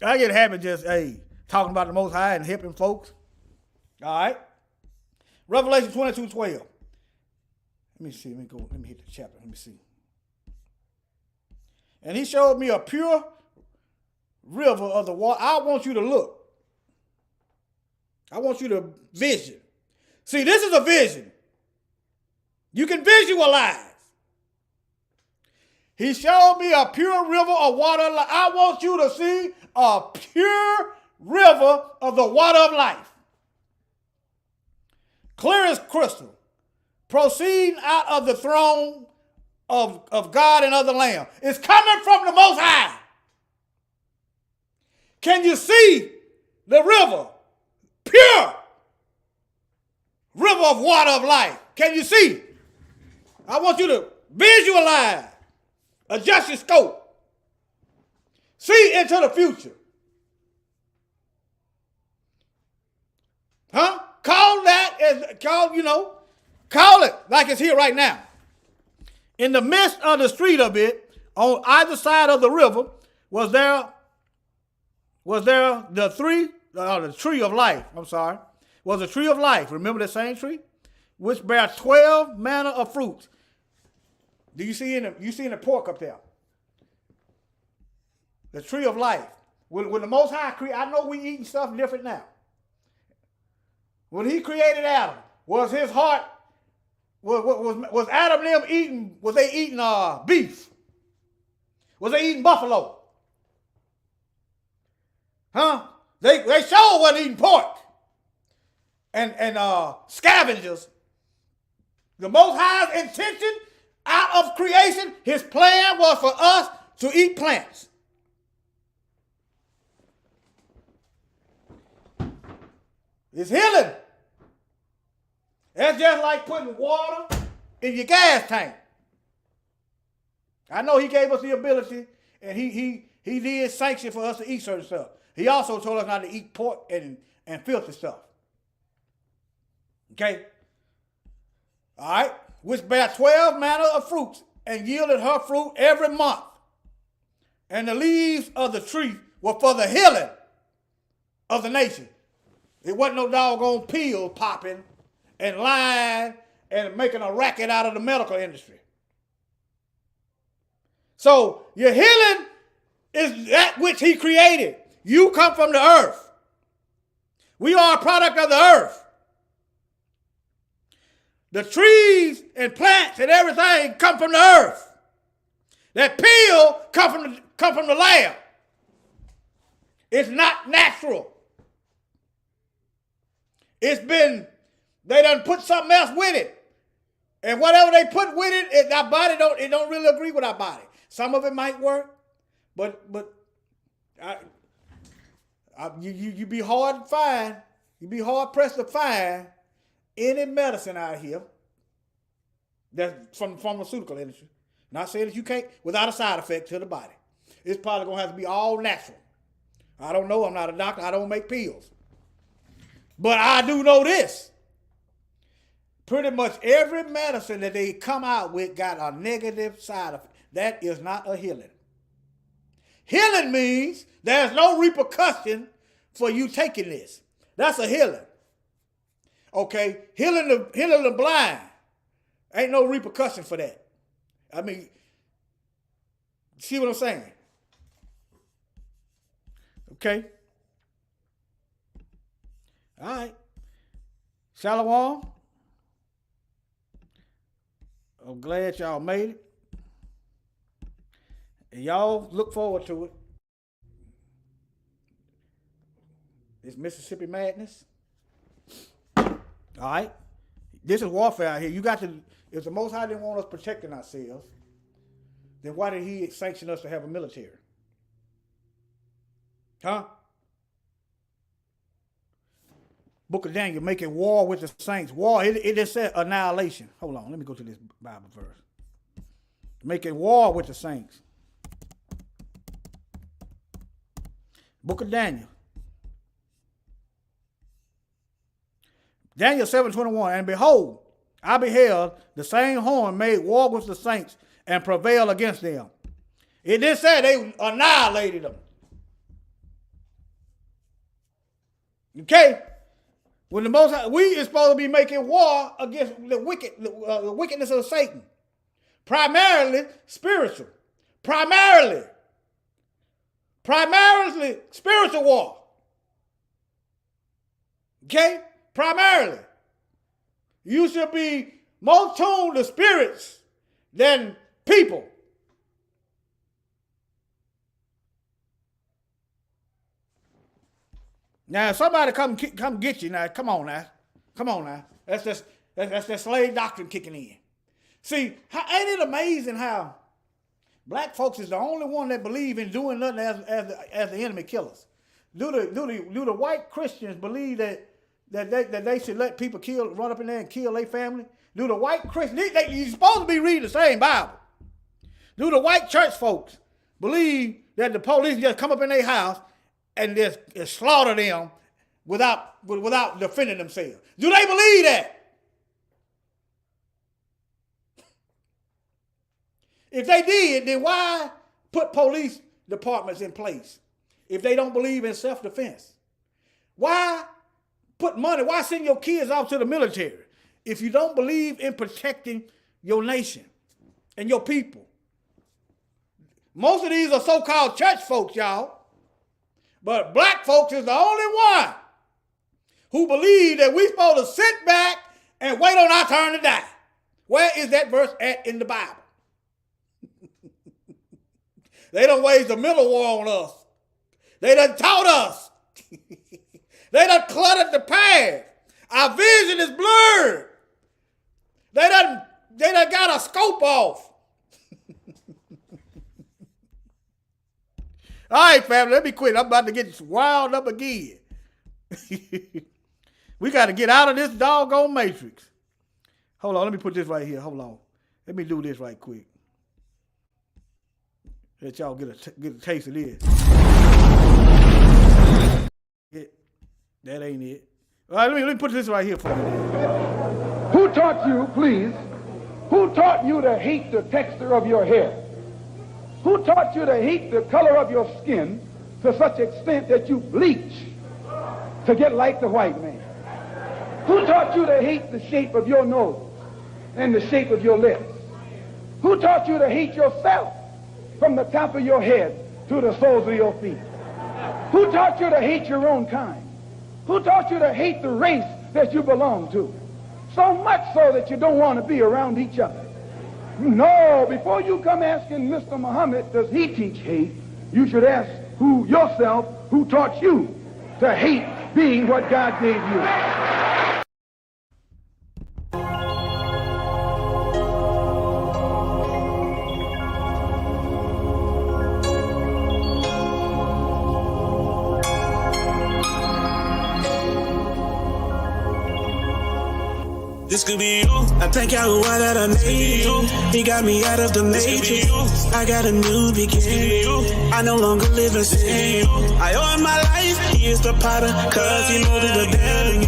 B: I get happy just talking about the Most High and helping folks. All right. Revelation 22:12. Let me see. Let me hit the chapter. Let me see. And he showed me a pure river of the water. I want you to look. I want you to vision. See, this is a vision. You can visualize. He showed me a pure river of water. I want you to see a pure river of the water of life. Clear as crystal. Proceeding out of the throne of God and of the Lamb. It's coming from the Most High. Can you see the river? Pure river of water of life. Can you see? I want you to visualize. Adjust your scope. See into the future. Call call it like it's here right now. In the midst of the street of it, on either side of the river, was there the tree of life. I'm sorry. Was a tree of life. Remember the same tree? Which bare 12 manner of fruits. Do you see in the pork up there? The tree of life. When the Most High created, I know we eating stuff different now. When he created Adam, was his heart, was Adam and them eating, was they eating beef? Was they eating buffalo? Huh? They sure wasn't eating pork. And scavengers. The Most High's intention out of creation, his plan was for us to eat plants. It's healing. That's just like putting water in your gas tank. I know he gave us the ability, and he did sanction for us to eat certain stuff. He also told us not to eat pork and filthy stuff. Okay? All right? Which bare 12 manner of fruits, and yielded her fruit every month. And the leaves of the tree were for the healing of the nation. It wasn't no doggone pill popping and lying and making a racket out of the medical industry. So your healing is that which he created. You come from the earth. We are a product of the earth. The trees and plants and everything come from the earth. That pill come from the lab. It's not natural. They done put something else with it. And whatever they put with it, our body don't really agree with our body. Some of it might work, but you be hard to find. You be hard pressed to find any medicine out here that's from the pharmaceutical industry. Not saying that you can't, without a side effect to the body. It's probably going to have to be all natural. I don't know. I'm not a doctor. I don't make pills. But I do know this. Pretty much every medicine that they come out with got a negative side effect. That is not a healing. Healing means there's no repercussion for you taking this. That's a healing. Okay? Healing the blind. Ain't no repercussion for that. I mean, see what I'm saying? Okay? All right. Shalom. I'm glad y'all made it. And y'all look forward to it. It's Mississippi Madness. All right. This is warfare out here. You got to, if the Most High didn't want us protecting ourselves, then why did he sanction us to have a military? Huh? Book of Daniel, making war with the saints. War, it just said annihilation. Hold on, let me go to this Bible verse. Making war with the saints. Book of Daniel. Daniel 7:21, and behold, I beheld the same horn made war with the saints and prevailed against them. It did say they annihilated them. Okay? When the Most High, we is supposed to be making war against the wickedness of Satan. Primarily spiritual. Primarily spiritual war. Okay? Primarily. You should be more tuned to spirits than people. Now, if somebody come get you now, come on now. That's that slave doctrine kicking in. See, ain't it amazing how black folks is the only one that believe in doing nothing as the enemy killers? Do the white Christians believe that they should let people run up in there and kill their family? Do the white Christians, you're supposed to be reading the same Bible. Do the white church folks believe that the police just come up in their house and just slaughter them without defending themselves? Do they believe that? If they did, then why put police departments in place if they don't believe in self-defense? Why put money? Why send your kids off to the military if you don't believe in protecting your nation and your people? Most of these are so-called church folks, y'all. But black folks is the only one who believe that we're supposed to sit back and wait on our turn to die. Where is that verse at in the Bible? They done waged the middle war on us. They done taught us. They done cluttered the path. Our vision is blurred. They done got a scope off. All right, family, let me quit. I'm about to get wild up again. We got to get out of this doggone matrix. Hold on, let me put this right here. Hold on. Let me do this right quick. Let y'all get a taste of this. That ain't it. All right, let me put this right here for you.
E: Who taught you, please, who taught you to hate the texture of your hair? Who taught you to hate the color of your skin to such extent that you bleach to get like the white man? Who taught you to hate the shape of your nose and the shape of your lips? Who taught you to hate yourself from the top of your head to the soles of your feet? Who taught you to hate your own kind? Who taught you to hate the race that you belong to? So much so that you don't want to be around each other. No, before you come asking Mr. Muhammad, does he teach hate, you should ask yourself who taught you to hate being what God gave you.
A: This could be you. I thank Yahuwah that I made you. He got me out of the matrix. I got a new beginning. I no longer live in sin. I owe him my life. He is the potter, cause he molded the building.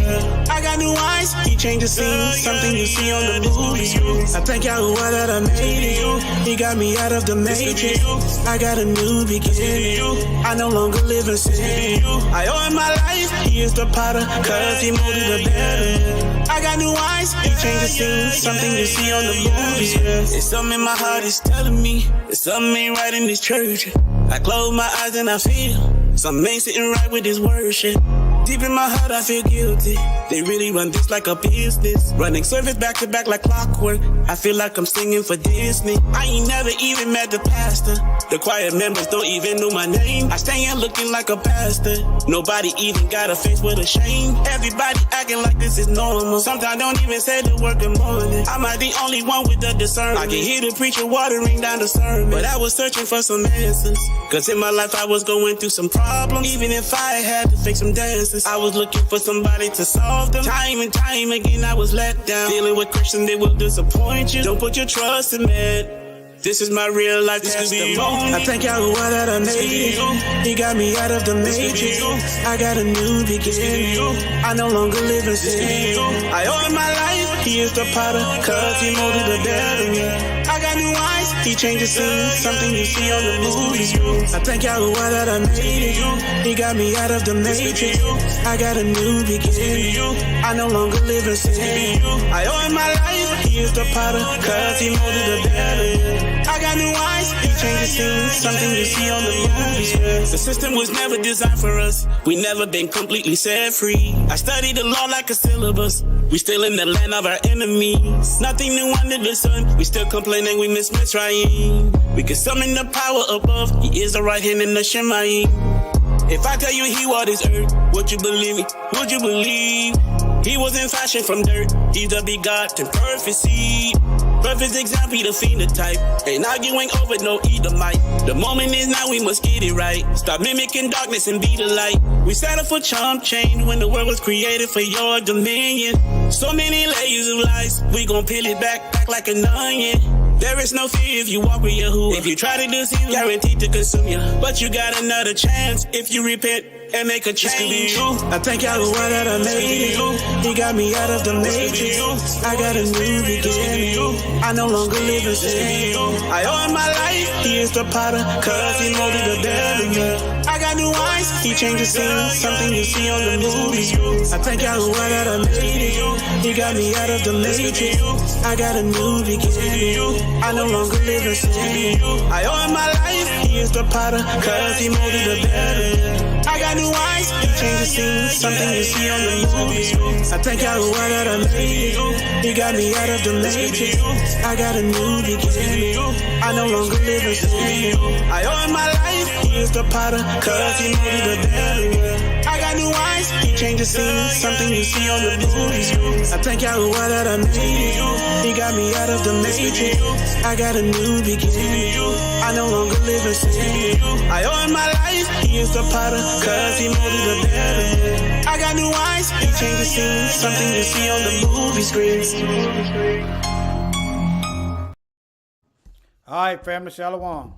A: I got new eyes. He changed the scene. Something you see on the movie screen. I thank Yahuwah that I made you. He got me out of the matrix. I got a new beginning. I no longer live in sin. I owe him my life. He is the potter, cause he molded the building. I got new eyes. He changed the scene, something you see on the movies. It's something in my heart is telling me there's something ain't right in this church. I close my eyes and I feel something ain't sitting right with this worship. Deep in my heart I feel guilty. They really run this like a business, running service back to back like clockwork. I feel like I'm singing for Disney. I ain't never even met the pastor. The choir members don't even know my name. I stay here looking like a pastor. Nobody even got a face with a shame. Everybody acting like this is normal. Sometimes don't even say the word good morning. Am I the only one with the discernment? I can hear the preacher watering down the sermon, but I was searching for some answers. Cause in my life I was going through some problems. Even if I had to fake some dances, I was looking for somebody to solve them. Time and time again I was let down. Dealing with Christians, they will disappoint you. Don't put your trust in man. This is my real life testimony. I thank Yahuwah that I made it. He got me out of the matrix. I got a new beginning. I no longer live in sin. I owe him my life. He is the potter, cause he molded the building. I got new eyes. He changed the scene, something you see on the movies. I thank Yahuwah that I made it. He got me out of the matrix. I got a new beginning. I no longer live in sin. I owe him my life. He is the potter, cause he molded the building. I got new eyes, he changed the scene, something you see on the movies. The system was never designed for us. We never been completely set free. I studied the law like a syllabus. We still in the land of our enemies. Nothing new under the sun. We still complaining we miss Mitzrayim. We can summon the power above. He is the right hand in the Shemayim. If I tell you he walked this earth, would you believe me? Would you believe? He wasn't fashioned from dirt. He's the begotten perfect seed. Perfect example, he the phenotype. Ain't arguing over no Edomite. The moment is now, we must get it right. Stop mimicking darkness and be the light. We set up for chump change when the world was created for your dominion. So many layers of lies, we gon' peel it back like an onion. There is no fear if you walk with Yahuwah. If you try to deceive, guaranteed to consume you. But you got another chance if you repent and make a change. I thank Yahuwah that I made it. He got me out of the matrix. I got a new beginning. I no longer live in sin. I owe him my life. He is the potter, cause he molded the better. I got new eyes. He changed the scene. Something you see on the movies. I thank Yahweh that I made it. He got me out of the matrix. I got a new beginning. I no longer live in sin. I owe him my life. He is the potter, cause he molded the better. I got new eyes. He changed the scene. Something you see on the movies. I thank Yahweh that I made it. He got me out of the matrix. I got a new beginning. I no longer live in sin. I owe him my life. He is the potter, cause he molded the better. I got new eyes. He changed the scene. Something you see on the movies. I thank Yahweh that I made it. He got me out of the matrix. I got a new beginning. I no longer live in sin. I owe him my life. He is the potter, cause he molded the better. I got new eyes. He changed the scene. Something you see on the movie screens.
B: All right, family, shalom.